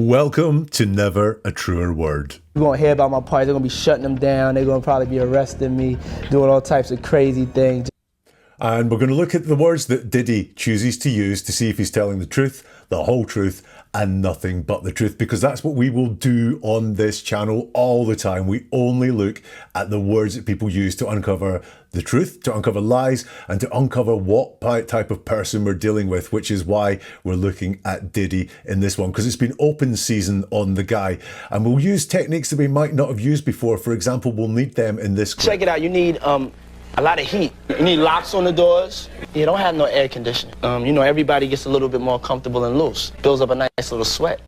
Welcome to Never a Truer Word. You're going to hear about my party. They're going to be shutting them down. They're going to probably be arresting me, doing all types of crazy things. And we're going to look at the words that Diddy chooses to use to see if he's telling the truth, the whole truth, and nothing but the truth, because that's what we will do on this channel all the time. We only look at the words that people use to uncover the truth, to uncover lies, and to uncover what type of person we're dealing with, which is why we're looking at Diddy in this one, because it's been open season on the guy. And we'll use techniques that we might not have used before. For example, we'll need them in this clip. Check it out. You need a lot of heat. You need locks on the doors. You don't have no air conditioning. Everybody gets a little bit more comfortable and loose. Builds up a nice little sweat.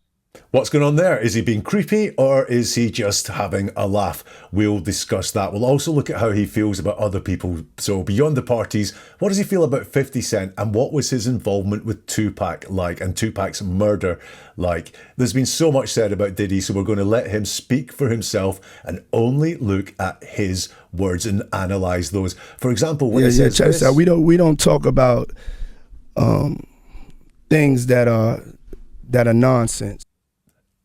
What's going on there? Is he being creepy or is he just having a laugh? We'll discuss that. We'll also look at how he feels about other people. So beyond the parties, what does he feel about 50 Cent and what was his involvement with Tupac like and Tupac's murder like? There's been so much said about Diddy, so we're going to let him speak for himself and only look at his words and analyze those. For example, when he says check this out. We don't talk about things that are nonsense.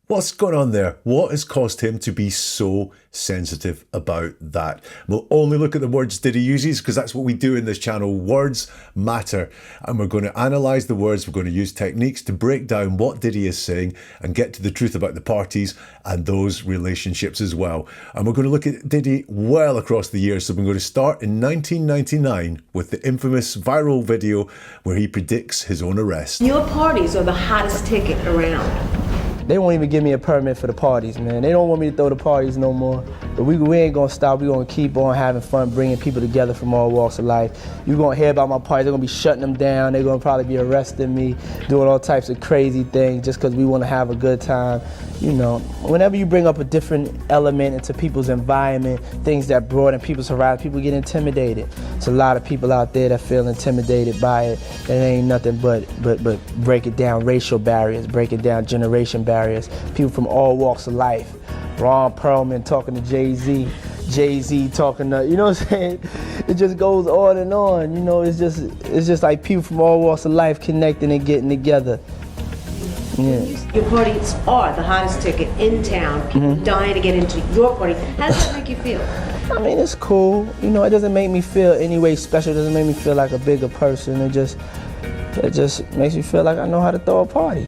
What's going on there? What has caused him to be so sensitive about that? We'll only look at the words Diddy uses because that's what we do in this channel. Words matter. And we're going to analyze the words. We're going to use techniques to break down what Diddy is saying and get to the truth about the parties and those relationships as well. And we're going to look at Diddy well across the years. So we're going to start in 1999 with the infamous viral video where he predicts his own arrest. Your parties are the hottest ticket around. They won't even give me a permit for the parties, man. They don't want me to throw the parties no more. But we ain't gonna stop. We're gonna keep on having fun, bringing people together from all walks of life. You're gonna hear about my parties. They're gonna be shutting them down. They're gonna probably be arresting me, doing all types of crazy things just because we wanna have a good time. Whenever you bring up a different element into people's environment, things that broaden people's horizon, people get intimidated. There's a lot of people out there that feel intimidated by it. It ain't nothing but break it down racial barriers, break it down generation barriers. People from all walks of life. Ron Perlman talking to Jay-Z, Jay-Z talking to, you know what I'm saying? It just goes on and on. It's just like people from all walks of life connecting and getting together. Yeah. Your parties are the hottest ticket in town. People dying to get into your party. How does that make you feel? I mean, it's cool. It doesn't make me feel any way special. It doesn't make me feel like a bigger person. It just makes me feel like I know how to throw a party.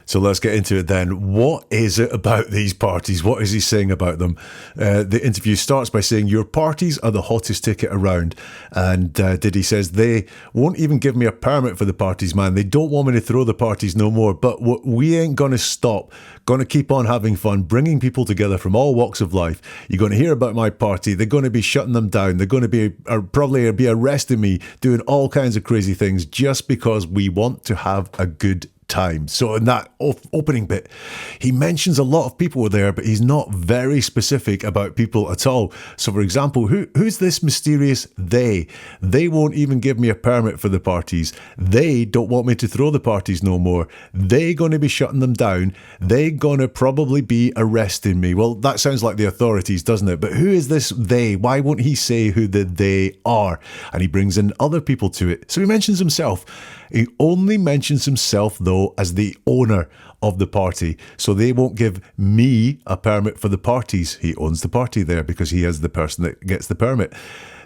So let's get into it then. What is it about these parties? What is he saying about them? The interview starts by saying, your parties are the hottest ticket around. And Diddy says, they won't even give me a permit for the parties, man. They don't want me to throw the parties no more. But we ain't going to stop. Going to keep on having fun, bringing people together from all walks of life. You're going to hear about my party. They're going to be shutting them down. They're going to be probably be arresting me, doing all kinds of crazy things just because we want to have a good time. So in that opening bit, he mentions a lot of people were there, but he's not very specific about people at all. So for example, who's this mysterious they? They won't even give me a permit for the parties. They don't want me to throw the parties no more. They going to be shutting them down. They going to probably be arresting me. Well, that sounds like the authorities, doesn't it? But who is this they? Why won't he say who the they are? And he brings in other people to it. So he mentions himself. He only mentions himself, though, as the owner of the party. So they won't give me a permit for the parties. He owns the party there because he is the person that gets the permit.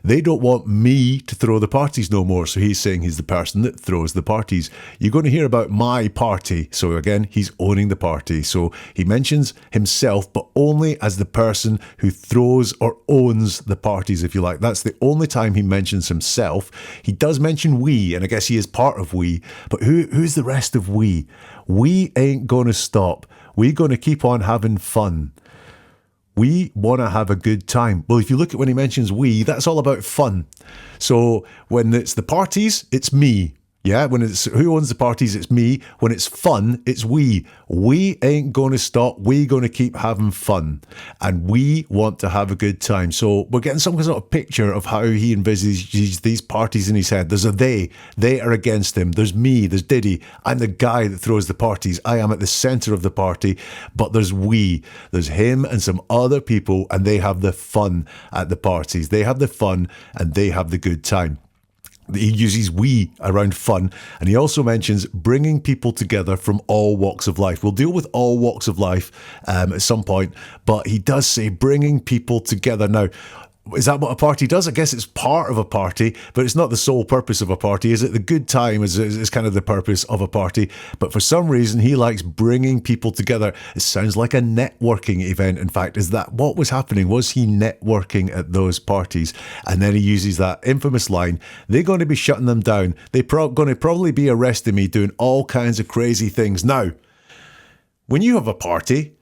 They don't want me to throw the parties no more. So he's saying he's the person that throws the parties. You're going to hear about my party. So again, he's owning the party. So he mentions himself, but only as the person who throws or owns the parties, if you like. That's the only time he mentions himself. He does mention we, and I guess he is part of we. But who's the rest of we? We ain't going to stop. We're going to keep on having fun. We want to have a good time. Well, if you look at when he mentions we, that's all about fun. So when it's the parties, it's me. Yeah, when it's who owns the parties, it's me. When it's fun, it's we. We ain't going to stop. We're going to keep having fun. And we want to have a good time. So we're getting some sort of picture of how he envisages these parties in his head. There's a they. They are against him. There's me. There's Diddy. I'm the guy that throws the parties. I am at the center of the party. But there's we. There's him and some other people, and they have the fun at the parties. They have the fun and they have the good time. He uses we around fun, and he also mentions bringing people together from all walks of life. We'll deal with all walks of life at some point, but he does say bringing people together. Now, is that what a party does? I guess it's part of a party, but it's not the sole purpose of a party, is it? The good time is kind of the purpose of a party, but for some reason he likes bringing people together. It sounds like a networking event. In fact, is that what was happening? Was he networking at those parties? And then he uses that infamous line, they're going to be shutting them down. They're going to probably be arresting me, doing all kinds of crazy things. Now, when you have a party,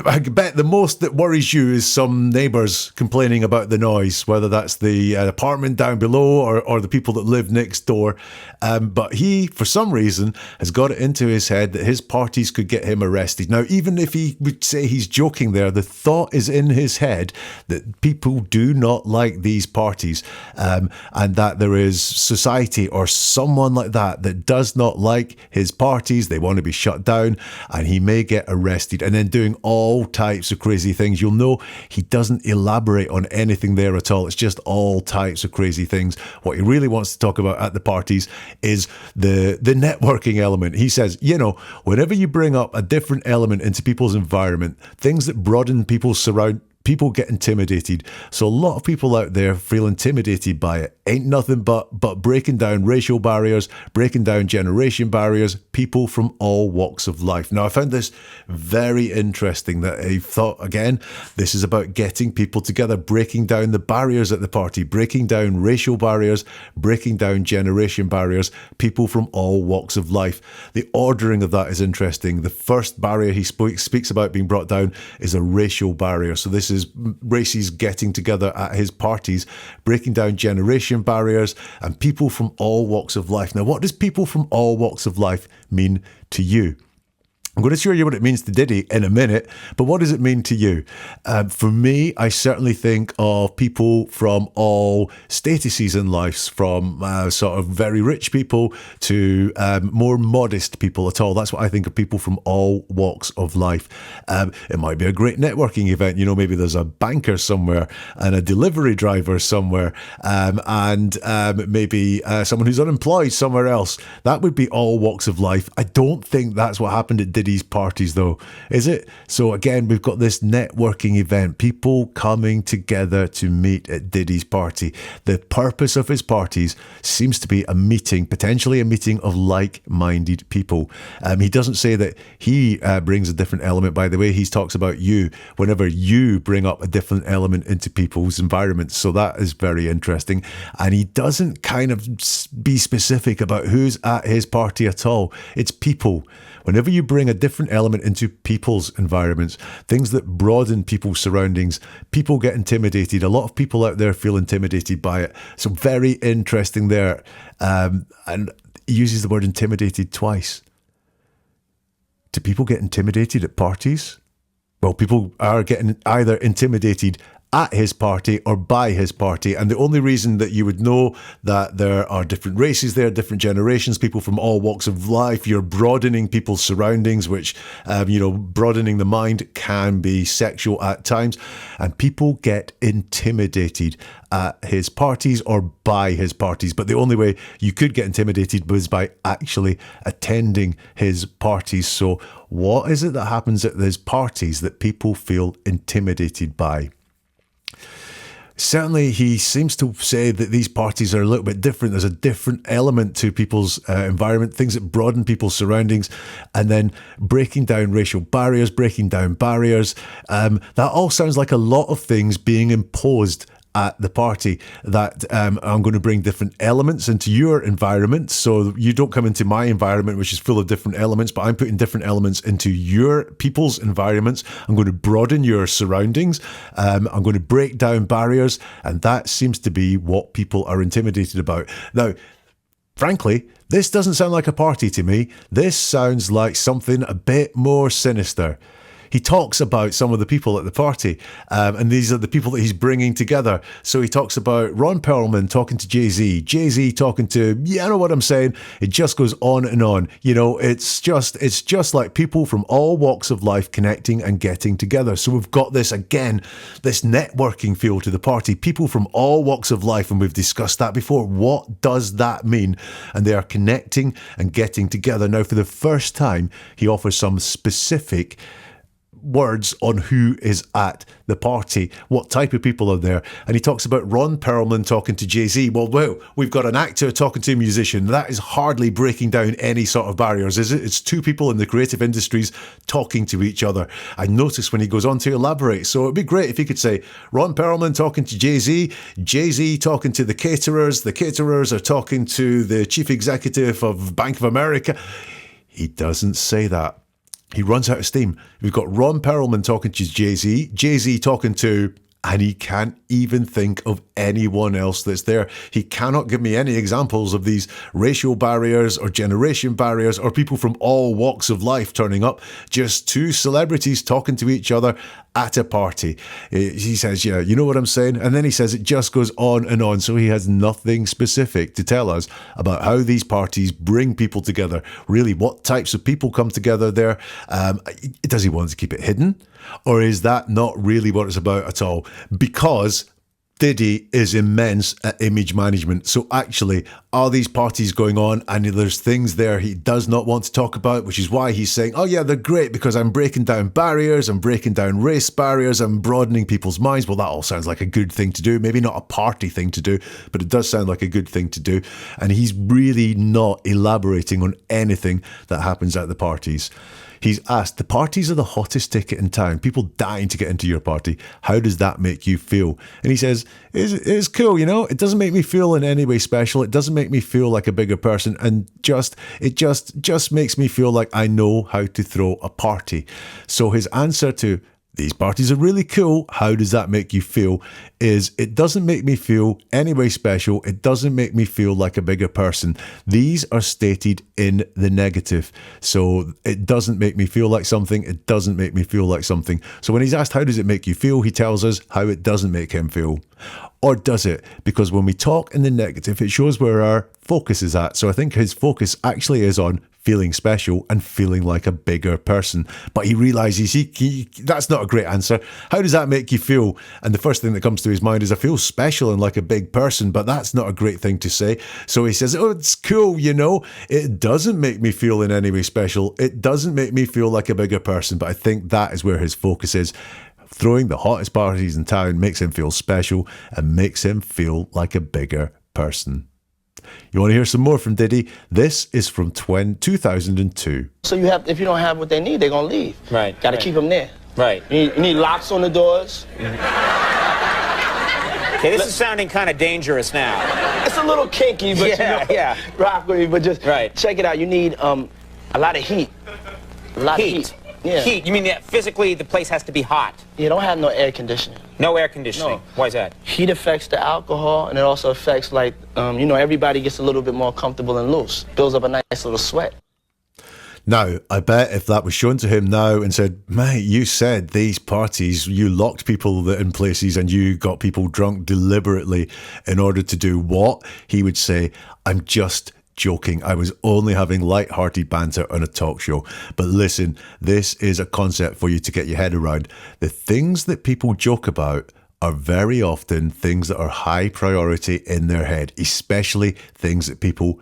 I bet the most that worries you is some neighbours complaining about the noise, whether that's the apartment down below or the people that live next door. But he, for some reason, has got it into his head that his parties could get him arrested. Now, even if he would say he's joking there, the thought is in his head that people do not like these parties, and that there is society or someone like that does not like his parties. They want to be shut down, and he may get arrested. And then doing all types of crazy things. You'll know he doesn't elaborate on anything there at all. It's just all types of crazy things. What he really wants to talk about at the parties is the networking element. He says, whenever you bring up a different element into people's environment, things that broaden people's surround, people get intimidated. So a lot of people out there feel intimidated by it. Ain't nothing but breaking down racial barriers, breaking down generation barriers, people from all walks of life. Now, I found this very interesting that I thought, again, this is about getting people together, breaking down the barriers at the party, breaking down racial barriers, breaking down generation barriers, people from all walks of life. The ordering of that is interesting. The first barrier he speaks about being brought down is a racial barrier. So this is races getting together at his parties, breaking down generation barriers and people from all walks of life. Now, what does people from all walks of life mean to you? I'm going to show you what it means to Diddy in a minute, but what does it mean to you? For me, I certainly think of people from all statuses in life, from sort of very rich people to more modest people at all. That's what I think of people from all walks of life. It might be a great networking event. Maybe there's a banker somewhere and a delivery driver somewhere, and maybe someone who's unemployed somewhere else. That would be all walks of life. I don't think that's what happened at Diddy's parties, though, is it? So again, we've got this networking event, people coming together to meet at Diddy's party. The purpose of his parties seems to be a meeting, potentially a meeting of like-minded people. He doesn't say that he brings a different element. By the way, he talks about you, whenever you bring up a different element into people's environments. So that is very interesting. And he doesn't kind of be specific about who's at his party at all. It's people. Whenever you bring a different element into people's environments, things that broaden people's surroundings, people get intimidated. A lot of people out there feel intimidated by it. So very interesting there. And he uses the word intimidated twice. Do people get intimidated at parties? Well, people are getting either intimidated at his party or by his party. And the only reason that you would know that there are different races there, different generations, people from all walks of life, you're broadening people's surroundings, which, broadening the mind can be sexual at times. And people get intimidated at his parties or by his parties. But the only way you could get intimidated was by actually attending his parties. So what is it that happens at his parties that people feel intimidated by? Certainly, he seems to say that these parties are a little bit different. There's a different element to people's environment, things that broaden people's surroundings, and then breaking down racial barriers, breaking down barriers. That all sounds like a lot of things being imposed at the party, that I'm going to bring different elements into your environment. So you don't come into my environment, which is full of different elements, but I'm putting different elements into your people's environments. I'm going to broaden your surroundings. I'm going to break down barriers. And that seems to be what people are intimidated about. Now, frankly, this doesn't sound like a party to me. This sounds like something a bit more sinister. he talks about some of the people at the party, and these are the people that he's bringing together. So he talks about Ron Perlman talking to Jay-Z, Jay-Z talking to, I know what I'm saying. It just goes on and on. You know, it's just like people from all walks of life connecting and getting together. So we've got this, again, this networking feel to the party. People from all walks of life, and we've discussed that before. What does that mean? And they are connecting and getting together. Now, for the first time, he offers some specific words on who is at the party, what type of people are there. And he talks about Ron Perlman talking to Jay-Z. Well, we've got an actor talking to a musician. That is hardly breaking down any sort of barriers, is it? It's two people in the creative industries talking to each other. I notice when he goes on to elaborate. So it'd be great if he could say Ron Perlman talking to Jay-Z, Jay-Z talking to the caterers are talking to the chief executive of Bank of America. He doesn't say that. He runs out of steam. We've got Ron Perlman talking to Jay-Z, Jay-Z talking to, and he can't even think of anyone else that's there. He cannot give me any examples of these racial barriers or generation barriers or people from all walks of life turning up. Just two celebrities talking to each other at a party. He says, yeah, you know what I'm saying? And then he says it just goes on and on. So he has nothing specific to tell us about how these parties bring people together. Really, what types of people come together there? Does he want to keep it hidden? Or is that not really what it's about at all? Because Diddy is immense at image management. So actually, are these parties going on and there's things there he does not want to talk about, which is why he's saying, oh yeah, they're great because I'm breaking down barriers, I'm breaking down race barriers, I'm broadening people's minds. Well, that all sounds like a good thing to do. Maybe not a party thing to do, but it does sound like a good thing to do. And he's really not elaborating on anything that happens at the parties. He's asked, the parties are the hottest ticket in town. People dying to get into your party. How does that make you feel? And he says, it's cool, you know? It doesn't make me feel in any way special. It doesn't make me feel like a bigger person. And it just makes me feel like I know how to throw a party. So his answer to, these parties are really cool, how does that make you feel? Is it doesn't make me feel any way special. It doesn't make me feel like a bigger person. These are stated in the negative. So it doesn't make me feel like something. It doesn't make me feel like something. So when he's asked, how does it make you feel? He tells us how it doesn't make him feel. Or does it? Because when we talk in the negative, it shows where our focus is at. So I think his focus actually is on feeling special and feeling like a bigger person. But he realizes that's not a great answer. How does that make you feel? And the first thing that comes to his mind is, I feel special and like a big person, but that's not a great thing to say. So he says, oh, it's cool, you know. It doesn't make me feel in any way special. It doesn't make me feel like a bigger person. But I think that is where his focus is. Throwing the hottest parties in town makes him feel special and makes him feel like a bigger person. You want to hear some more from Diddy? This is from 2002. So if you don't have what they need, they're gonna leave. Right. Got to keep them there. Right. You need locks on the doors. Okay, this is sounding kind of dangerous now. It's a little kinky, but yeah. Rock with me. But just right. Check it out. You need a lot of heat. A lot of heat. Yeah. Heat. You mean that physically the place has to be hot? You don't have no air conditioning. No air conditioning. No. Why is that? Heat affects the alcohol, and it also affects, like, everybody gets a little bit more comfortable and loose. Builds up a nice little sweat. Now, I bet if that was shown to him now and said, mate, you said these parties, you locked people in places and you got people drunk deliberately in order to do what? He would say, I'm just joking. I was only having light-hearted banter on a talk show. But listen, this is a concept for you to get your head around. The things that people joke about are very often things that are high priority in their head, especially things that people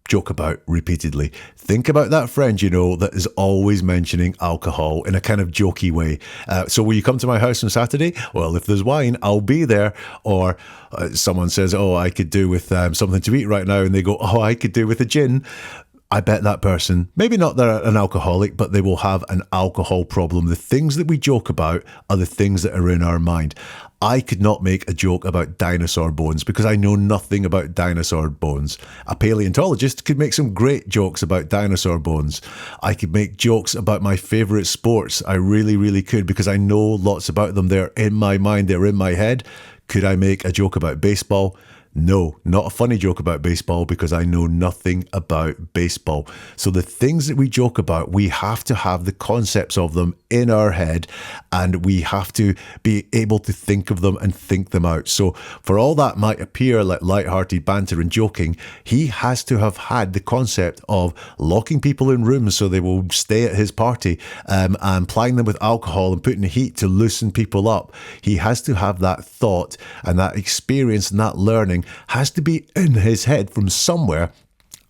joke about repeatedly. Think about that friend you know that is always mentioning alcohol in a kind of jokey way. So will you come to my house on Saturday? Well, if there's wine, I'll be there. Or someone says, oh, I could do with something to eat right now, and they go, oh, I could do with a gin. I bet that person, maybe not they're an alcoholic, but they will have an alcohol problem. The things that we joke about are the things that are in our mind. I could not make a joke about dinosaur bones because I know nothing about dinosaur bones. A paleontologist could make some great jokes about dinosaur bones. I could make jokes about my favourite sports. I really, really could, because I know lots about them. They're in my mind, they're in my head. Could I make a joke about baseball? No, not a funny joke about baseball because I know nothing about baseball. So the things that we joke about, we have to have the concepts of them in our head and we have to be able to think of them and think them out. So for all that might appear like lighthearted banter and joking, he has to have had the concept of locking people in rooms so they will stay at his party and plying them with alcohol and putting heat to loosen people up. He has to have that thought and that experience and that learning has to be in his head from somewhere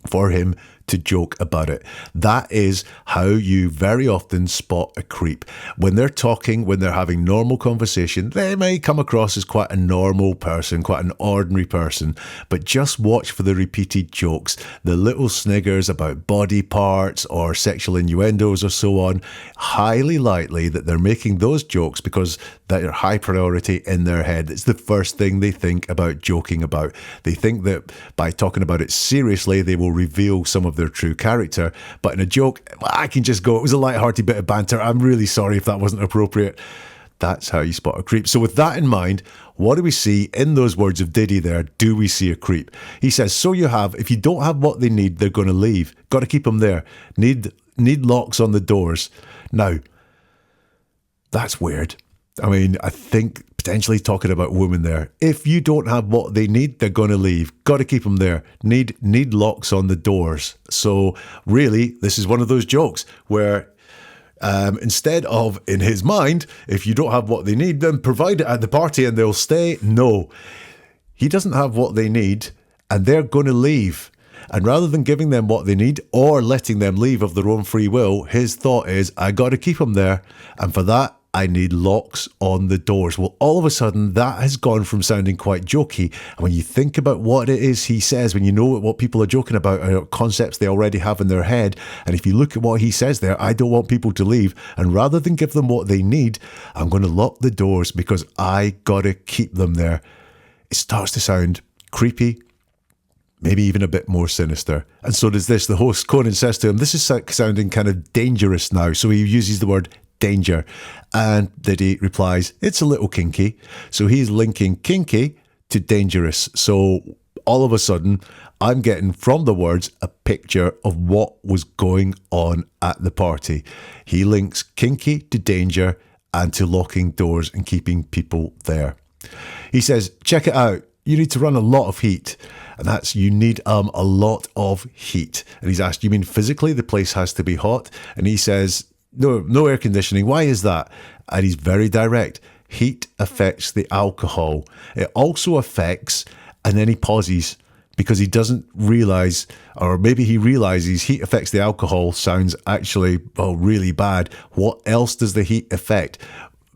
for him to joke about it. That is how you very often spot a creep. When they're talking, when they're having normal conversation, they may come across as quite a normal person, quite an ordinary person, but just watch for the repeated jokes, the little sniggers about body parts or sexual innuendos or so on. Highly likely that they're making those jokes because they're high priority in their head. It's the first thing they think about joking about. They think that by talking about it seriously, they will reveal some of their true character. But in a joke, I can just go, it was a lighthearted bit of banter. I'm really sorry if that wasn't appropriate. That's how you spot a creep. So with that in mind, what do we see in those words of Diddy there? Do we see a creep? He says, so you have, if you don't have what they need, they're going to leave. Got to keep them there. Need locks on the doors. Now, that's weird. I mean, I think potentially talking about women there. If you don't have what they need, they're going to leave. Got to keep them there. Need locks on the doors. So really, this is one of those jokes where instead of, in his mind, if you don't have what they need, then provide it at the party and they'll stay. No, he doesn't have what they need and they're going to leave. And rather than giving them what they need or letting them leave of their own free will, his thought is, I got to keep them there. And for that, I need locks on the doors. Well, all of a sudden, that has gone from sounding quite jokey. And when you think about what it is he says, when you know what people are joking about, are concepts they already have in their head, and if you look at what he says there, I don't want people to leave. And rather than give them what they need, I'm going to lock the doors because I got to keep them there. It starts to sound creepy, maybe even a bit more sinister. And so does this. The host, Conan, says to him, this is sounding kind of dangerous now. So he uses the word danger. And Diddy replies, it's a little kinky. So he's linking kinky to dangerous. So all of a sudden, I'm getting from the words a picture of what was going on at the party. He links kinky to danger and to locking doors and keeping people there. He says, check it out. You need to run a lot of heat. And that's, you need a lot of heat. And he's asked, you mean physically the place has to be hot? And he says, no air conditioning. Why is that? And he's very direct. Heat affects the alcohol. It also affects, and then he pauses because he doesn't realize, or maybe he realizes heat affects the alcohol sounds actually, really bad. What else does the heat affect?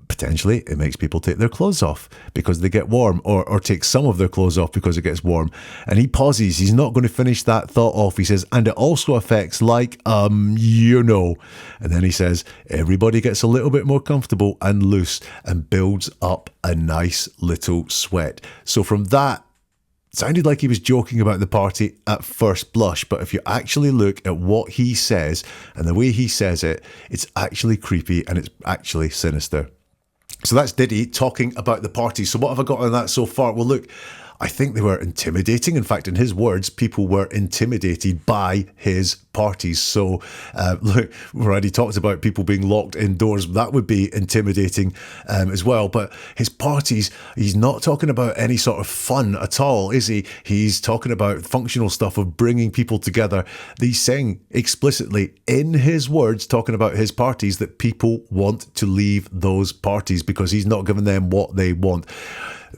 Potentially, it makes people take their clothes off because they get warm, or take some of their clothes off because it gets warm. And he pauses. He's not going to finish that thought off. He says, and it also affects And then he says, everybody gets a little bit more comfortable and loose and builds up a nice little sweat. So from that, it sounded like he was joking about the party at first blush, but if you actually look at what he says and the way he says it, it's actually creepy and it's actually sinister. So that's Diddy talking about the party. So what have I got on that so far? Well, look, I think they were intimidating. In fact, in his words, people were intimidated by his parties. So look, we already talked about people being locked indoors. That would be intimidating as well. But his parties, he's not talking about any sort of fun at all, is he? He's talking about functional stuff of bringing people together. He's saying explicitly in his words, talking about his parties, that people want to leave those parties because he's not giving them what they want.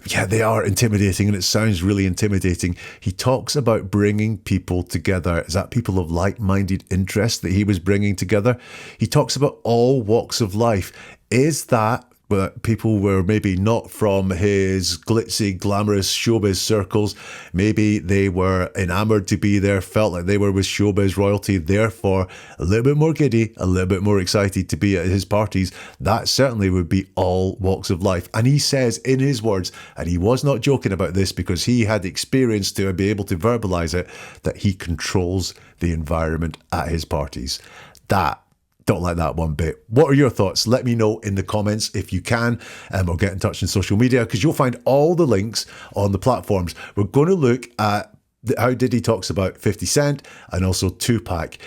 Yeah, they are intimidating and it sounds really intimidating. He talks about bringing people together. Is that people of like-minded interests that he was bringing together? He talks about all walks of life. Is that people were maybe not from his glitzy, glamorous showbiz circles? Maybe they were enamored to be there, felt like they were with showbiz royalty, therefore a little bit more giddy, a little bit more excited to be at his parties. That certainly would be all walks of life. And he says in his words, and he was not joking about this because he had experience to be able to verbalize it, that he controls the environment at his parties. That Don't like that one bit. What are your thoughts? Let me know in the comments if you can, or get in touch on social media, because you'll find all the links on the platforms. We're going to look at how Diddy talks about 50 Cent and also Tupac.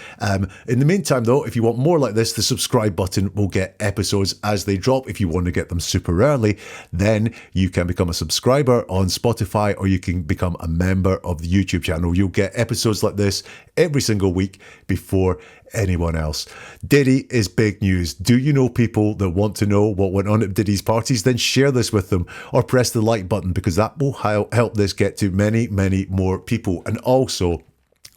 In the meantime, though, if you want more like this, the subscribe button will get episodes as they drop. If you want to get them super early, then you can become a subscriber on Spotify, or you can become a member of the YouTube channel. You'll get episodes like this every single week before anyone else. Diddy is big news. Do you know people that want to know what went on at Diddy's parties? Then share this with them, or press the like button, because that will help this get to many, many more people. And also,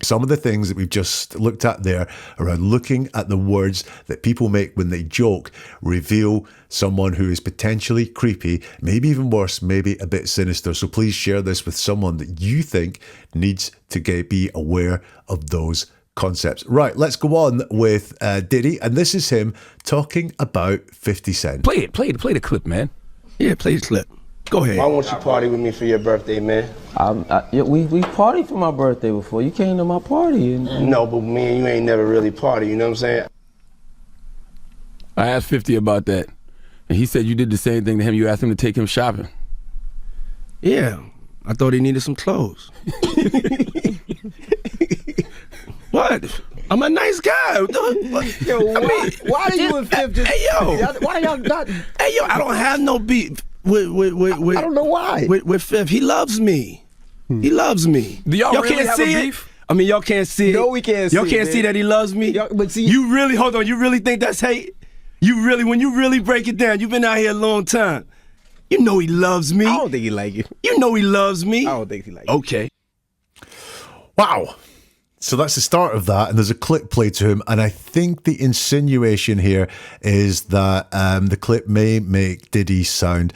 some of the things that we've just looked at there around looking at the words that people make when they joke reveal someone who is potentially creepy, maybe even worse, maybe a bit sinister. So please share this with someone that you think needs to be aware of those concepts. Right, let's go on with Diddy, and this is him talking about 50 Cent. Play the clip, man. Yeah, play the clip. Go ahead. Why won't you party with me for your birthday, man? We partied for my birthday before. You came to my party. No, but me and you ain't never really party, you know what I'm saying? I asked 50 about that, and he said you did the same thing to him. You asked him to take him shopping. Yeah, I thought he needed some clothes. What? I'm a nice guy. Yo, why do you and Fif just... Hey, yo. Why y'all not... Hey, yo, I don't have no beef with I don't know why. With Fif. He loves me. He loves me. Do y'all really can't have see a it? beef? I mean, y'all can't see it. No, we can't see Y'all it, can't man. see that he loves me? But see... You really, hold on, you really think that's hate? When you really break it down, you've been out here a long time. You know he loves me. I don't think he like you. You know he loves me. I don't think he like you. Okay. Wow. So that's the start of that, and there's a clip played to him, and I think the insinuation here is that the clip may make Diddy sound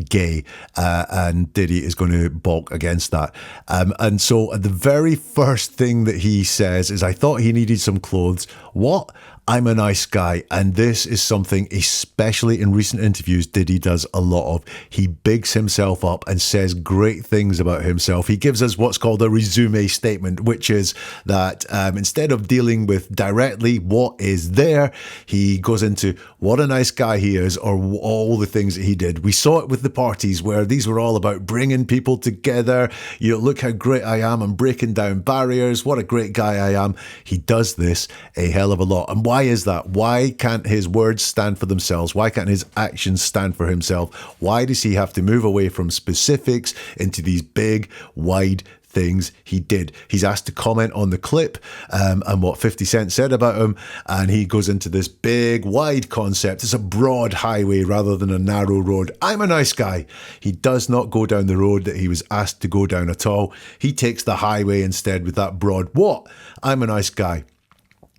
gay, and Diddy is going to balk against that. And so the very first thing that he says is, I thought he needed some clothes. What? I'm a nice guy. And this is something, especially in recent interviews, Diddy does a lot of. He bigs himself up and says great things about himself. He gives us what's called a resume statement, which is that instead of dealing with directly what is there, he goes into what a nice guy he is, or all the things that he did. We saw it with the parties where these were all about bringing people together. You know, look how great I am. I'm breaking down barriers. What a great guy I am. He does this a hell of a lot. And why is that? Why can't his words stand for themselves? Why can't his actions stand for himself? Why does he have to move away from specifics into these big, wide things he did? He's asked to comment on the clip and what 50 Cent said about him, and he goes into this big, wide concept. It's a broad highway rather than a narrow road. I'm a nice guy. He does not go down the road that he was asked to go down at all. He takes the highway instead with that broad, what? I'm a nice guy.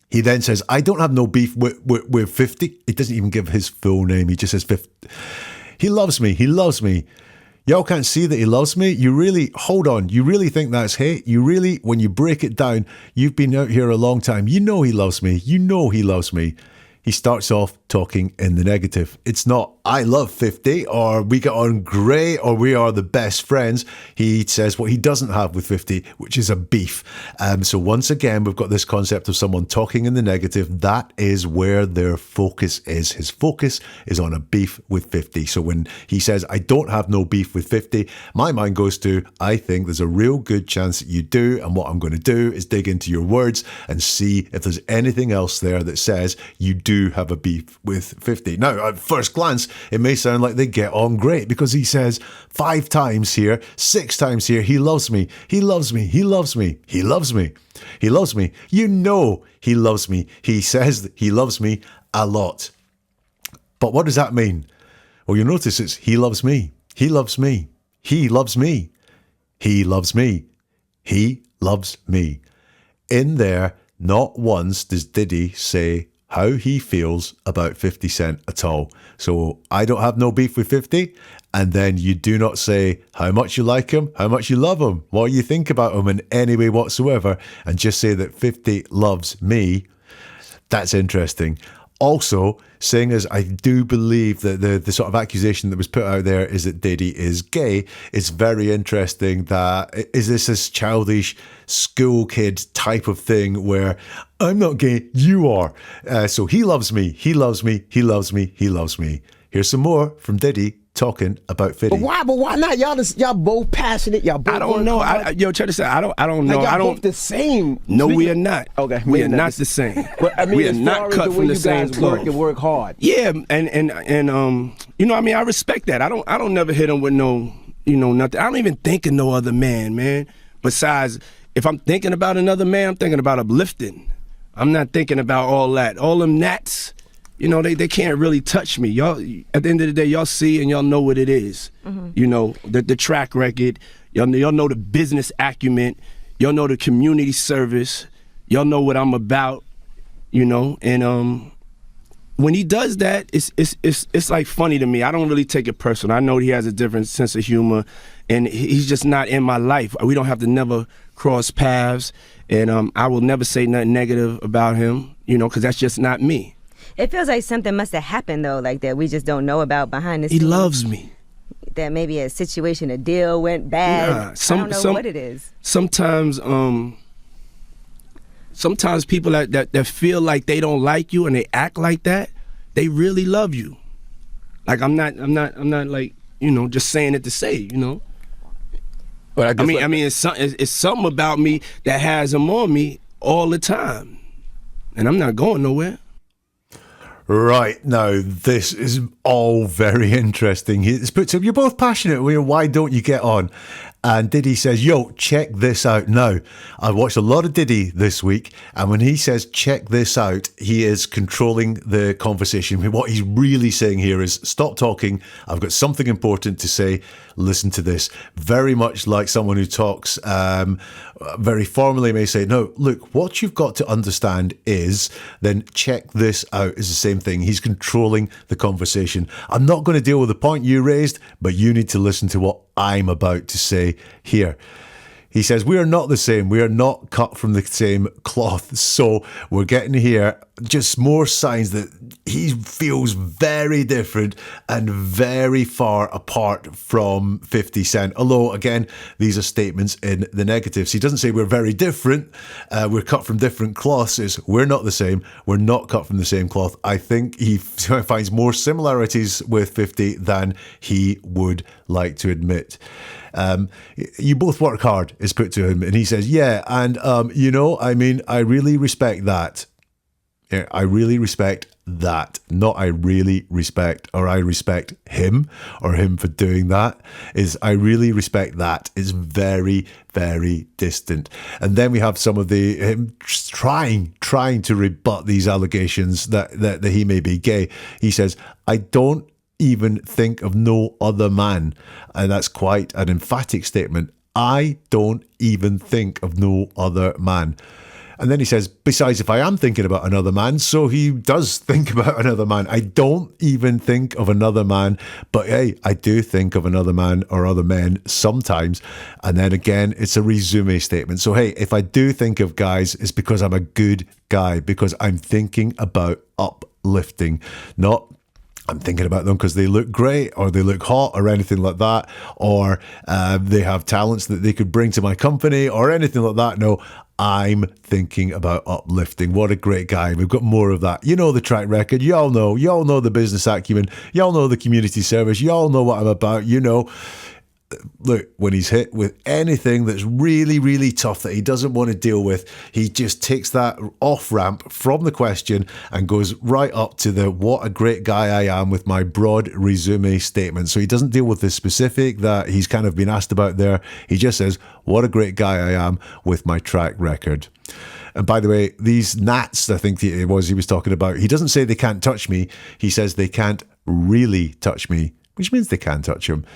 He then says, I don't have no beef with 50. He doesn't even give his full name. He just says 50. He loves me. He loves me. Y'all can't see that he loves me? You really, hold on, you really think that's hate? You really, when you break it down, you've been out here a long time. You know he loves me. You know he loves me. He starts off talking in the negative. It's not, I love 50, or we get on great, or we are the best friends. He says what he doesn't have with 50, which is a beef. So once again, we've got this concept of someone talking in the negative. That is where their focus is. His focus is on a beef with 50. So when he says, I don't have no beef with 50, my mind goes to, I think there's a real good chance that you do. And what I'm going to do is dig into your words and see if there's anything else there that says you do have a beef with 50. Now, at first glance, it may sound like they get on great, because he says 5 times here, 6 times here, he loves me, he loves me, he loves me, he loves me, he loves me. You know he loves me. He says that he loves me a lot. But what does that mean? Well, you'll notice it's he loves me, he loves me, he loves me, he loves me, he loves me. In there, not once does Diddy say how he feels about 50 Cent at all. So I don't have no beef with 50, and then you do not say how much you like him, how much you love him, what you think about him in any way whatsoever, and just say that 50 loves me. That's interesting. Also, seeing as I do believe that the sort of accusation that was put out there is that Diddy is gay, it's very interesting that is this childish school kid type of thing where I'm not gay, you are. So he loves me, he loves me, he loves me, he loves me. Here's some more from Diddy talking about Fiddy. But why not? Y'all both passionate. Y'all both. I don't know. Yo, check this out. I don't know. Like I y'all don't. both the same. No, we are not. Okay, we are not the same. But I mean, we are as not far as cut the way from the you same guys work cloth. and work hard. Yeah, and you know, I mean, I respect that. I don't never hit him with no, nothing. I don't even think of no other man. Besides, if I'm thinking about another man, I'm thinking about uplifting. I'm not thinking about all that. All them gnats. They can't really touch me. Y'all, at the end of the day, y'all see and y'all know what it is. Mm-hmm. The track record. Y'all know the business acumen. Y'all know the community service. Y'all know what I'm about. And when he does that, it's like funny to me. I don't really take it personal. I know he has a different sense of humor, and he's just not in my life. We don't have to never cross paths, and I will never say nothing negative about him. Because that's just not me. It feels like something must have happened, though, like that we just don't know about behind the scenes. He loves me. That maybe a situation, a deal went bad. I don't know what it is. Sometimes people that feel like they don't like you and they act like that, they really love you. Like I'm not like, just saying it to say, But I mean, it's something about me that has him on me all the time. And I'm not going nowhere. Right, now this is all very interesting. It's put to him, you're both passionate, why don't you get on? And Diddy says, yo, check this out now. I watched a lot of Diddy this week, and when he says check this out, he is controlling the conversation. What he's really saying here is stop talking, I've got something important to say, listen to this. Very much like someone who talks very formally may say, no, look, what you've got to understand is, then check this out is the same thing. He's controlling the conversation. I'm not going to deal with the point you raised, but you need to listen to what I'm about to say here. He says, we are not the same. We are not cut from the same cloth. So we're getting here just more signs that he feels very different and very far apart from 50 Cent. Although, again, these are statements in the negatives. He doesn't say we're very different. We're cut from different cloths. It's we're not the same. We're not cut from the same cloth. I think he finds more similarities with 50 than he would like to admit. You both work hard, is put to him, and he says, yeah, and I really respect that. Yeah, I really respect that. Not I really respect, or I respect him, or him for doing that. Is I really respect that is very, very distant. And then we have some of him trying to rebut these allegations that he may be gay. He says, I don't even think of no other man. And that's quite an emphatic statement. I don't even think of no other man. And then he says, besides, if I am thinking about another man, so he does think about another man. I don't even think of another man, but hey, I do think of another man or other men sometimes. And then again, it's a resume statement. So hey, if I do think of guys, it's because I'm a good guy, because I'm thinking about uplifting, not I'm thinking about them because they look great or they look hot or anything like that, or they have talents that they could bring to my company or anything like that. No, I'm thinking about uplifting. What a great guy. We've got more of that. You know the track record. You all know the business acumen. You all know the community service. You all know what I'm about. Look, when he's hit with anything that's really, really tough that he doesn't want to deal with, he just takes that off ramp from the question and goes right up to the what a great guy I am with my broad resume statement. So he doesn't deal with the specific that he's kind of been asked about there. He just says, what a great guy I am with my track record. And by the way, these gnats, I think he was talking about, he doesn't say they can't touch me. He says they can't really touch me, which means they can touch him.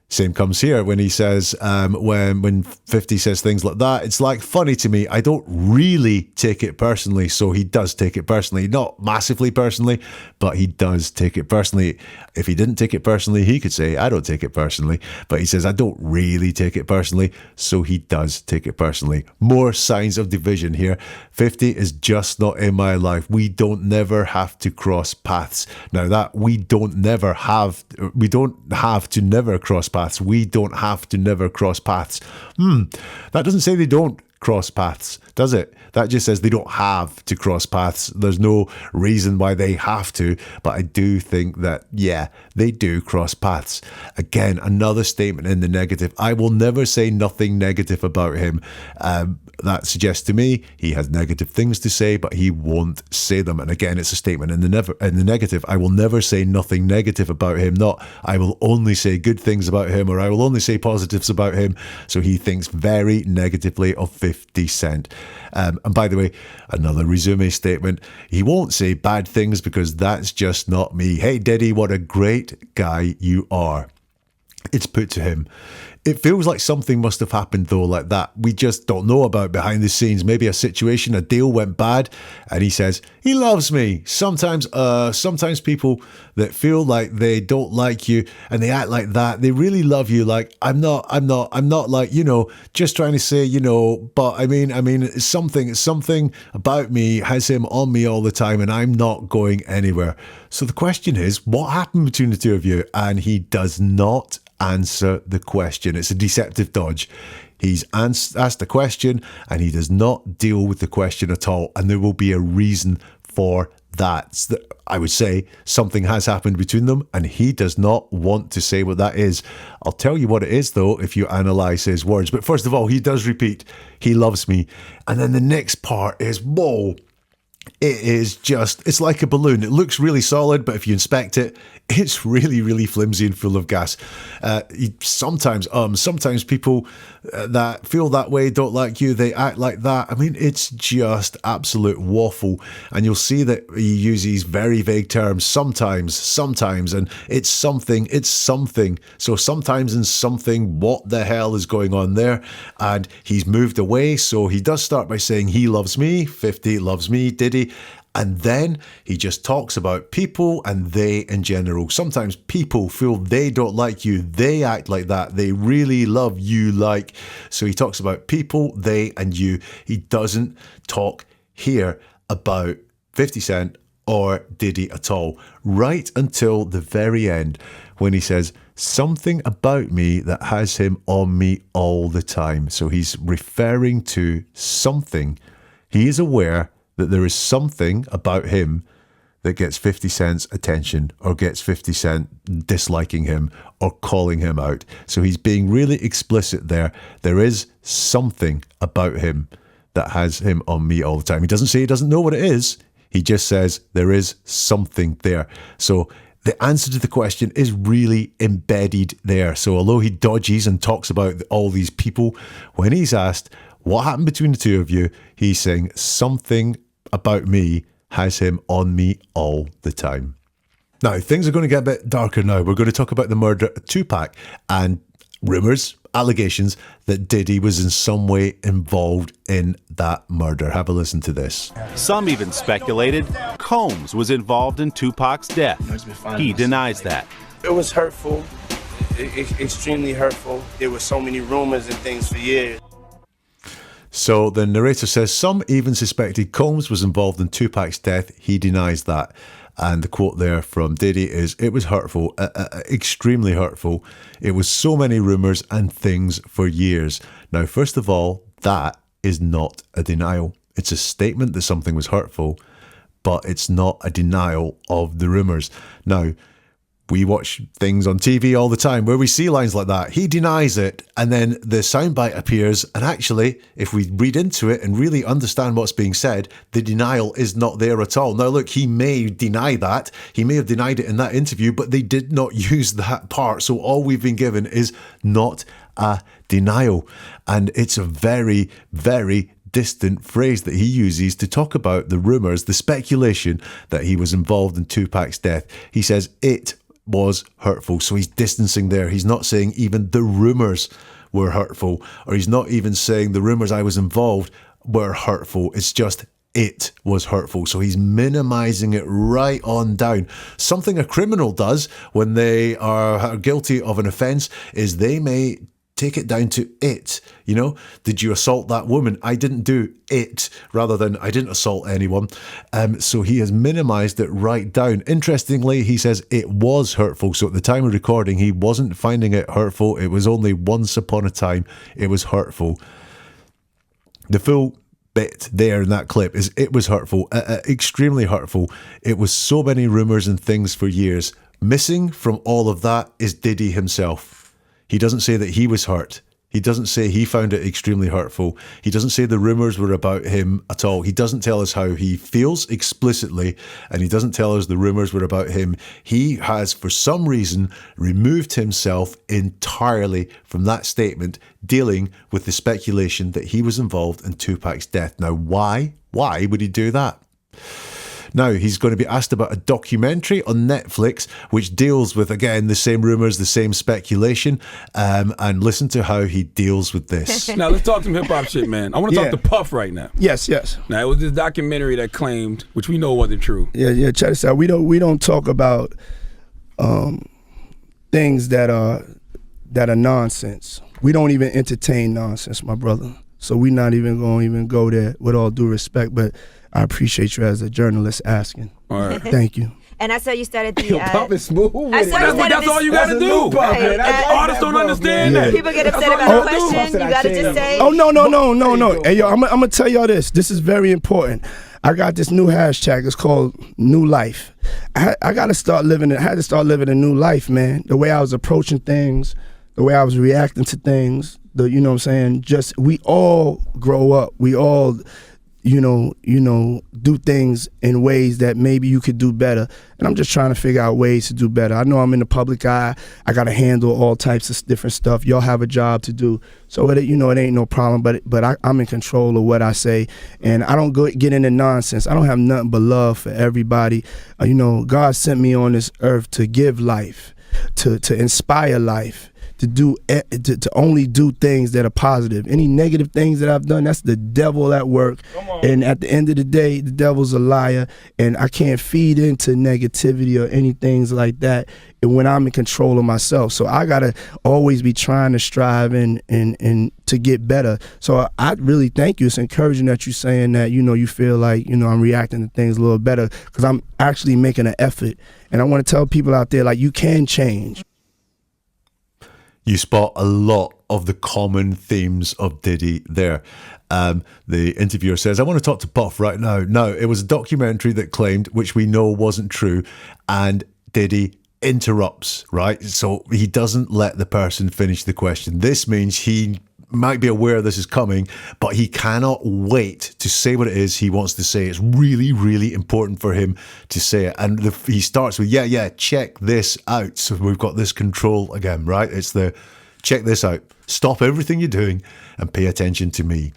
Same comes here when he says, when 50 says things like that, it's like funny to me. I don't really take it personally. So he does take it personally, not massively personally, but he does take it personally. If he didn't take it personally, he could say, I don't take it personally. But he says, I don't really take it personally. So he does take it personally. More signs of division here. 50 is just not in my life. We don't never have to cross paths. Now that we don't have to never cross paths. We don't have to never cross paths. That doesn't say they don't cross paths, does it? That just says they don't have to cross paths. There's no reason why they have to, but I do think that, yeah, they do cross paths. Again, another statement in the negative. I will never say nothing negative about him. That suggests to me he has negative things to say, but he won't say them. And again, it's a statement in the negative. I will never say nothing negative about him. Not I will only say good things about him, or I will only say positives about him. So he thinks very negatively of 50 Cent. And by the way, another resume statement. He won't say bad things because that's just not me. Hey, Diddy, what a great guy you are. It's put to him. It feels like something must have happened though, like that we just don't know about behind the scenes. Maybe a situation, a deal went bad, and he says he loves me. Sometimes people that feel like they don't like you and they act like that, they really love you. Like I'm not like, just trying to say, but I mean, something about me has him on me all the time, and I'm not going anywhere. So the question is, what happened between the two of you? And he does not answer the question. It's a deceptive dodge. He's asked the question and he does not deal with the question at all, and there will be a reason for that. I would say something has happened between them and he does not want to say what that is. I'll tell you what it is though if you analyse his words. But first of all, he does repeat, he loves me. And then the next part is, whoa, it's like a balloon. It looks really solid, but if you inspect it, it's really, really flimsy and full of gas. Sometimes people that feel that way don't like you. They act like that. I mean, it's just absolute waffle. And you'll see that he uses very vague terms. Sometimes, and it's something. So sometimes and something, what the hell is going on there? And he's moved away. So he does start by saying he loves me, 50 loves me, Diddy. And then he just talks about people and they in general. Sometimes people feel they don't like you. They act like that. They really love you like. So he talks about people, they and you. He doesn't talk here about 50 Cent or Diddy at all. Right until the very end when he says something about me that has him on me all the time. So he's referring to something. He is aware that there is something about him that gets 50 Cent's attention or gets 50 Cent disliking him or calling him out. So he's being really explicit there. There is something about him that has him on me all the time. He doesn't say he doesn't know what it is. He just says there is something there. So the answer to the question is really embedded there. So although he dodges and talks about all these people, when he's asked what happened between the two of you, he's saying something about me has him on me all the time. Now, things are going to get a bit darker now. We're going to talk about the murder of Tupac and rumours, allegations that Diddy was in some way involved in that murder. Have a listen to this. Some even speculated Combs was involved in Tupac's death. He denies that. It was hurtful, extremely hurtful. There were so many rumors and things for years. So the narrator says some even suspected Combs was involved in Tupac's death. He denies that. And the quote there from Diddy is, it was hurtful, extremely hurtful. It was so many rumours and things for years. Now, first of all, that is not a denial. It's a statement that something was hurtful, but it's not a denial of the rumours. Now, we watch things on TV all the time where we see lines like that. He denies it, and then the soundbite appears, and actually, if we read into it and really understand what's being said, the denial is not there at all. Now, look, he may deny that. He may have denied it in that interview, but they did not use that part. So all we've been given is not a denial. And it's a very, very distant phrase that he uses to talk about the rumours, the speculation that he was involved in Tupac's death. He says it was hurtful. So he's distancing there. He's not saying even the rumors were hurtful, or he's not even saying the rumors I was involved were hurtful. It's just it was hurtful. So he's minimizing it right on down. Something a criminal does when they are guilty of an offense is they may take it down to it. You know, did you assault that woman? I didn't do it, rather than I didn't assault anyone. So he has minimized it right down. Interestingly, he says it was hurtful. So at the time of recording, he wasn't finding it hurtful. It was only once upon a time it was hurtful. The full bit there in that clip is it was hurtful, extremely hurtful. It was so many rumors and things for years. Missing from all of that is Diddy himself. He doesn't say that he was hurt. He doesn't say he found it extremely hurtful. He doesn't say the rumors were about him at all. He doesn't tell us how he feels explicitly, and he doesn't tell us the rumors were about him. He has, for some reason, removed himself entirely from that statement, dealing with the speculation that he was involved in Tupac's death. Now, why? Why would he do that? Now, he's going to be asked about a documentary on Netflix which deals with, again, the same rumours, the same speculation, and listen to how he deals with this. Now, let's talk some hip-hop shit, man. I want to talk to Puff right now. Yes. Now, it was this documentary that claimed, which we know wasn't true. Yeah, check this out. We don't talk about things that are nonsense. We don't even entertain nonsense, my brother. So we're not even going to go there, with all due respect, but I appreciate you as a journalist asking. All right. Thank you. And I saw you started the. Puff is smooth. That's all you got to do. Artists don't understand that. People get upset about the question. You got to just say. Oh, no. Hey, yo, I'm going to tell y'all this. This is very important. I got this new hashtag. It's called New Life. I got to start living it. I had to start living a new life, man. The way I was approaching things, the way I was reacting to things, you know what I'm saying? Just, we all grow up. We all, you know, do things in ways that maybe you could do better. And I'm just trying to figure out ways to do better. I know I'm in the public eye. I got to handle all types of different stuff. Y'all have a job to do. So, it ain't no problem, but I'm in control of what I say. And I don't get into nonsense. I don't have nothing but love for everybody. God sent me on this earth to give life, to inspire life. To only do things that are positive. Any negative things that I've done, that's the devil at work. And at the end of the day, the devil's a liar, and I can't feed into negativity or anything like that when I'm in control of myself. So I gotta always be trying to strive and to get better. So I really thank you. It's encouraging that you're saying that, you feel like, I'm reacting to things a little better, because I'm actually making an effort. And I want to tell people out there, like, you can change. You spot a lot of the common themes of Diddy there. The interviewer says, I want to talk to Puff right now. No, it was a documentary that claimed, which we know wasn't true, and Diddy interrupts, right? So he doesn't let the person finish the question. This means he might be aware this is coming, but he cannot wait to say what it is he wants to say. It's really, really important for him to say it. And he starts with, check this out. So we've got this control again, right? It's the check this out. Stop everything you're doing and pay attention to me.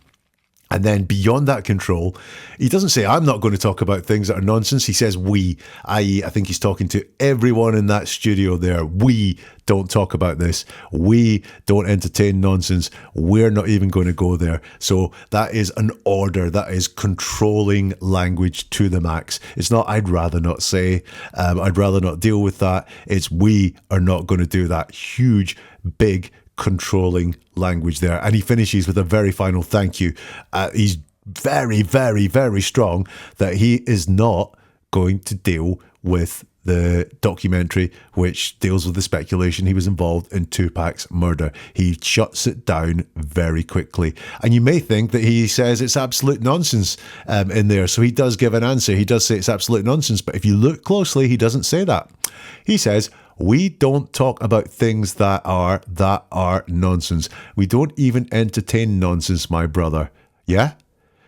And then beyond that control, he doesn't say, I'm not going to talk about things that are nonsense. He says we, i.e., I think he's talking to everyone in that studio there. We don't talk about this. We don't entertain nonsense. We're not even going to go there. So that is an order. That is controlling language to the max. It's not, I'd rather not say, I'd rather not deal with that. It's, we are not going to do that. Huge, big, controlling language there. And he finishes with a very final thank you. He's very, very, very strong that he is not going to deal with the documentary which deals with the speculation he was involved in Tupac's murder. He shuts it down very quickly. And you may think that he says it's absolute nonsense in there. So he does give an answer. He does say it's absolute nonsense. But if you look closely, he doesn't say that. He says, we don't talk about things that are nonsense. We don't even entertain nonsense, my brother. Yeah?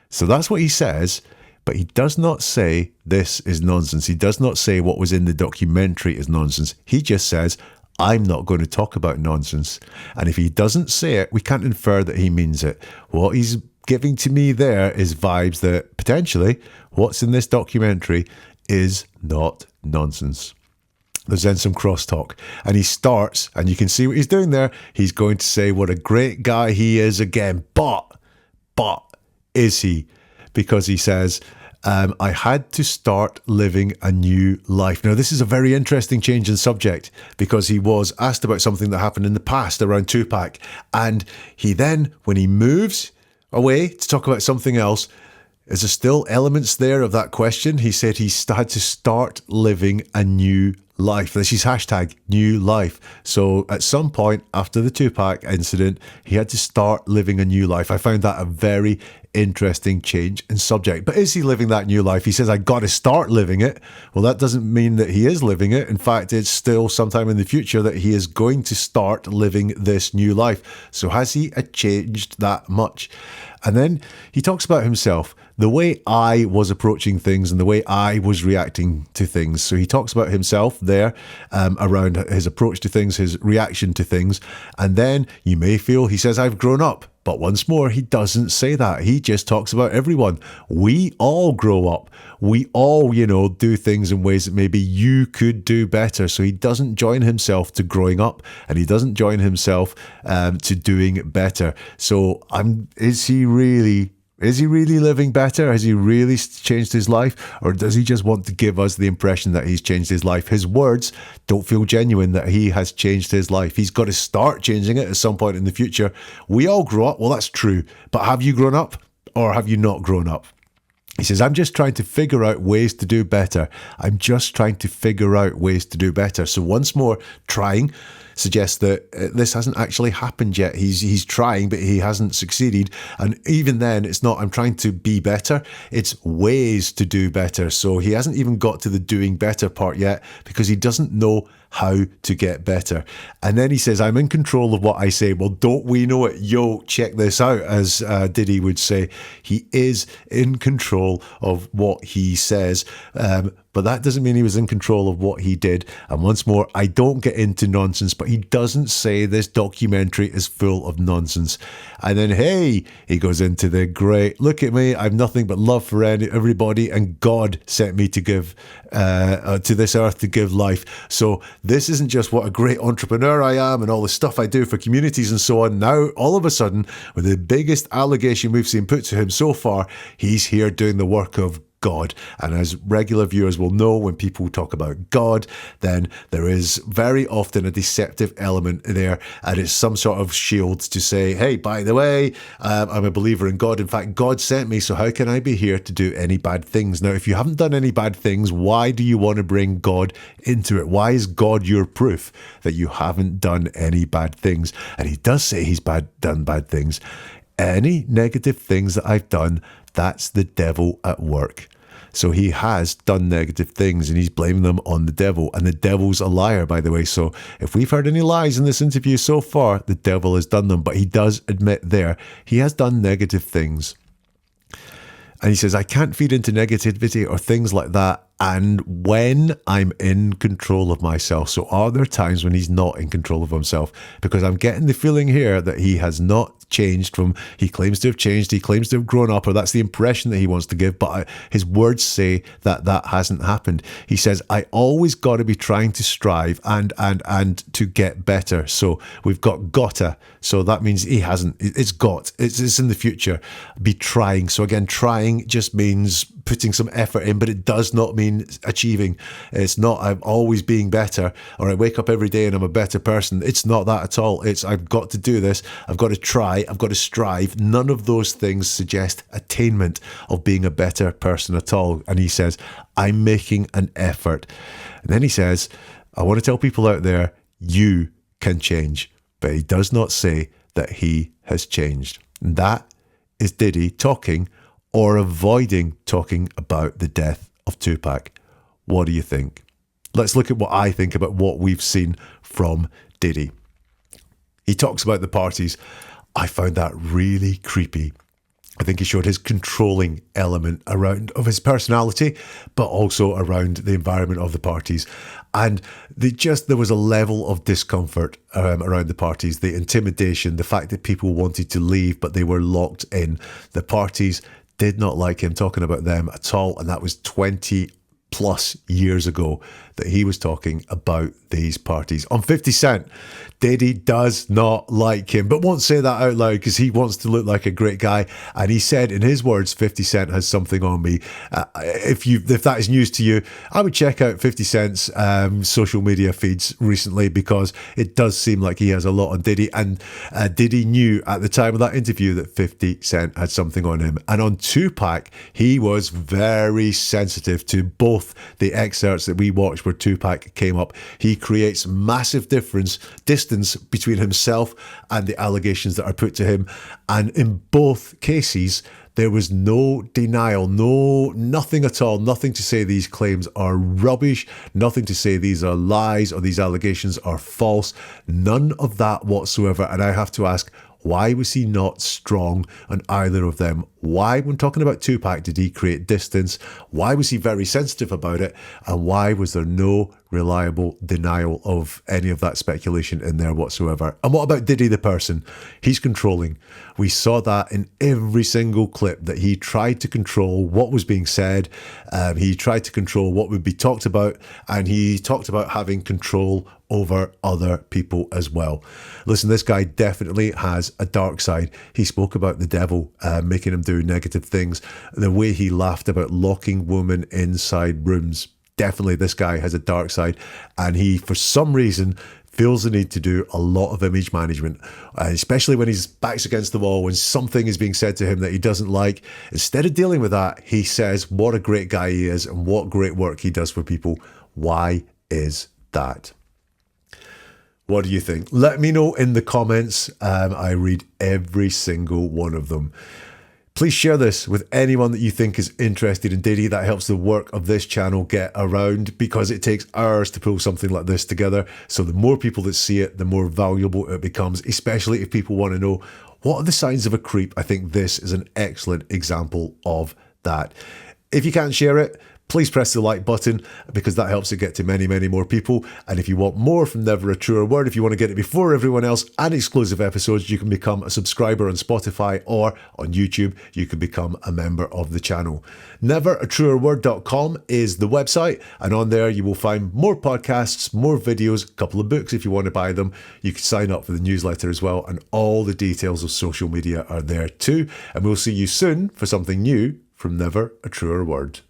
So that's what he says, but he does not say this is nonsense. He does not say what was in the documentary is nonsense. He just says, I'm not going to talk about nonsense. And if he doesn't say it, we can't infer that he means it. What he's giving to me there is vibes that potentially what's in this documentary is not nonsense. There's then some crosstalk, and he starts, and you can see what he's doing there. He's going to say what a great guy he is again, but is he? Because he says, I had to start living a new life. Now, this is a very interesting change in subject, because he was asked about something that happened in the past around Tupac, and he then, when he moves away to talk about something else, is there still elements there of that question? He said he had to start living a new life. This is hashtag new life. So at some point after the Tupac incident, he had to start living a new life. I found that a very interesting change in subject. But is he living that new life? He says, I got to start living it. Well, that doesn't mean that he is living it. In fact, it's still sometime in the future that he is going to start living this new life. So has he changed that much? And then he talks about himself, the way I was approaching things and the way I was reacting to things. So he talks about himself there around his approach to things, his reaction to things. And then you may feel he says, I've grown up. But once more, he doesn't say that. He just talks about everyone. We all grow up. We all, do things in ways that maybe you could do better. So he doesn't join himself to growing up, and he doesn't join himself to doing better. So is he really living better? Has he really changed his life? Or does he just want to give us the impression that he's changed his life? His words don't feel genuine that he has changed his life. He's got to start changing it at some point in the future. We all grow up. Well, that's true. But have you grown up or have you not grown up? He says, I'm just trying to figure out ways to do better. I'm just trying to figure out ways to do better. So once more, trying suggests that this hasn't actually happened yet. He's trying, but he hasn't succeeded. And even then, it's not, I'm trying to be better. It's ways to do better. So he hasn't even got to the doing better part yet because he doesn't know how to get better. And then he says, I'm in control of what I say. Well, don't we know it? Yo, check this out, as Diddy would say. He is in control of what he says. But that doesn't mean he was in control of what he did. And once more, I don't get into nonsense, but he doesn't say this documentary is full of nonsense. And then, hey, he goes into the great, look at me, I've nothing but love for everybody, and God sent me to give to this earth to give life. So this isn't just what a great entrepreneur I am and all the stuff I do for communities and so on. Now, all of a sudden, with the biggest allegation we've seen put to him so far, he's here doing the work of God. And as regular viewers will know, when people talk about God, then there is very often a deceptive element there, and it's some sort of shield to say, hey, by the way, I'm a believer in God. In fact, God sent me, so how can I be here to do any bad things? Now, if you haven't done any bad things, why do you want to bring God into it? Why is God your proof that you haven't done any bad things? And he does say he's done bad things. Any negative things that I've done, that's the devil at work. So he has done negative things and he's blaming them on the devil. And the devil's a liar, by the way. So if we've heard any lies in this interview so far, the devil has done them. But he does admit there, he has done negative things. And he says, I can't feed into negativity or things like that. And when I'm in control of myself. So are there times when he's not in control of himself? Because I'm getting the feeling here that he has not changed from, he claims to have changed, he claims to have grown up, or that's the impression that he wants to give, but his words say that that hasn't happened. He says, I always got to be trying to strive and to get better. So we've got gotta, so that means he hasn't, it's got, it's in the future, be trying. So again, trying just means putting some effort in, but it does not mean achieving. It's not, I'm always being better, or I wake up every day and I'm a better person. It's not that at all. It's, I've got to do this, I've got to try, I've got to strive. None of those things suggest attainment of being a better person at all. And he says, I'm making an effort. And then he says, I want to tell people out there, you can change. But he does not say that he has changed. And that is Diddy talking or avoiding talking about the death of Tupac. What do you think? Let's look at what I think about what we've seen from Diddy. He talks about the parties. I found that really creepy. I think he showed his controlling element around of his personality, but also around the environment of the parties. And there was a level of discomfort around the parties, the intimidation, the fact that people wanted to leave, but they were locked in. The parties did not like him talking about them at all. And that was 20 plus years ago that he was talking about these parties. On 50 Cent, Diddy does not like him, but won't say that out loud because he wants to look like a great guy. And he said, in his words, 50 Cent has something on me. If that is news to you, I would check out 50 Cent's social media feeds recently, because it does seem like he has a lot on Diddy. And Diddy knew at the time of that interview that 50 Cent had something on him. And on Tupac, he was very sensitive to both the excerpts that we watched where Tupac came up. He creates massive distance between himself and the allegations that are put to him. And in both cases, there was no denial, nothing at all, nothing to say these claims are rubbish, nothing to say these are lies or these allegations are false, none of that whatsoever. And I have to ask, why was he not strong on either of them? Why, when talking about Tupac, did he create distance? Why was he very sensitive about it? And why was there no reliable denial of any of that speculation in there whatsoever? And what about Diddy the person? He's controlling. We saw that in every single clip that he tried to control what was being said. He tried to control what would be talked about, and he talked about having control over other people as well. Listen, this guy definitely has a dark side. He spoke about the devil making him do negative things. The way he laughed about locking women inside rooms. Definitely this guy has a dark side, and he, for some reason, feels the need to do a lot of image management, especially when his back's against the wall, when something is being said to him that he doesn't like. Instead of dealing with that, he says what a great guy he is and what great work he does for people. Why is that? What do you think? Let me know in the comments. I read every single one of them. Please share this with anyone that you think is interested in Diddy. That helps the work of this channel get around, because it takes hours to pull something like this together. So the more people that see it, the more valuable it becomes, especially if people want to know what are the signs of a creep. I think this is an excellent example of that. If you can't share it, please press the like button, because that helps it get to many, many more people. And if you want more from Never a Truer Word, if you want to get it before everyone else and exclusive episodes, you can become a subscriber on Spotify, or on YouTube, you can become a member of the channel. NeverATruerWord.com is the website, and on there you will find more podcasts, more videos, a couple of books if you want to buy them. You can sign up for the newsletter as well, and all the details of social media are there too. And we'll see you soon for something new from Never a Truer Word.